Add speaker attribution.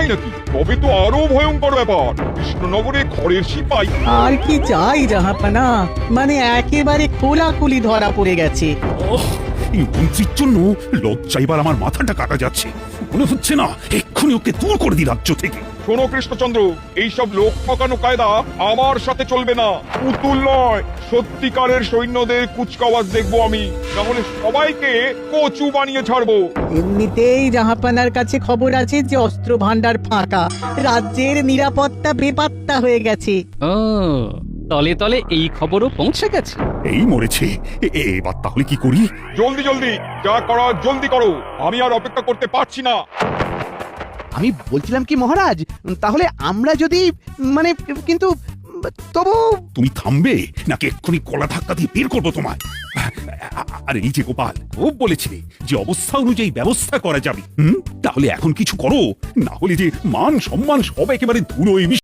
Speaker 1: তাই নাকি? তবে তো আরো ভয়ঙ্কর ব্যাপার। কৃষ্ণনগরে খড়ের সিপাই।
Speaker 2: আর কি চাই জাহাপানা, মানে একেবারে খোলাখুলি ধরা পড়ে গেছে।
Speaker 3: ওহ, এই মন্ত্রীর জন্য লজ্জা এবার আমার মাথাটা কাটা যাচ্ছে। মনে হচ্ছে না এক্ষুনি ওকে দূর করে দিই রাজ্য থেকে।
Speaker 1: শোনো কৃষ্ণচন্দ্র, এইসব লোক ঠকানো কায়দা আমার সাথে চলবে না। পুতুল নয়, সত্যিকারের সৈন্যদের কুচকাওয়াজ দেখবো আমি, নাহলে সবাইকে কচু বানিয়ে ছাড়বো।
Speaker 2: এমনিতেই জাহাপানার কাছে খবর আছে যে অস্ত্র ভান্ডার ফাঁকা, রাজ্যের নিরাপত্তা বেপাত্তা হয়ে গেছে।
Speaker 4: ও, তলে তলে এই খবরও পৌঁছে গেছে।
Speaker 3: এই মরেছে, এবার তাহলে কি করি?
Speaker 1: জলদি জলদি, যা করার জলদি করো, আমি আর অপেক্ষা করতে পারছি না।
Speaker 5: আমি বলছিলাম কি মহারাজ, তাহলে আমরা যদি মানে কিন্তু তবু
Speaker 3: তুমি থামবে নাকি এক্ষুনি গলা ধাক্কা দিয়ে বের করবো তোমায়? আর এই যে গোপাল, খুব বলেছিলে যে অবস্থা অনুযায়ী ব্যবস্থা করা যাবে। তাহলে এখন কিছু করো, না হলে যে মান সম্মান সব একেবারে ধুলোয়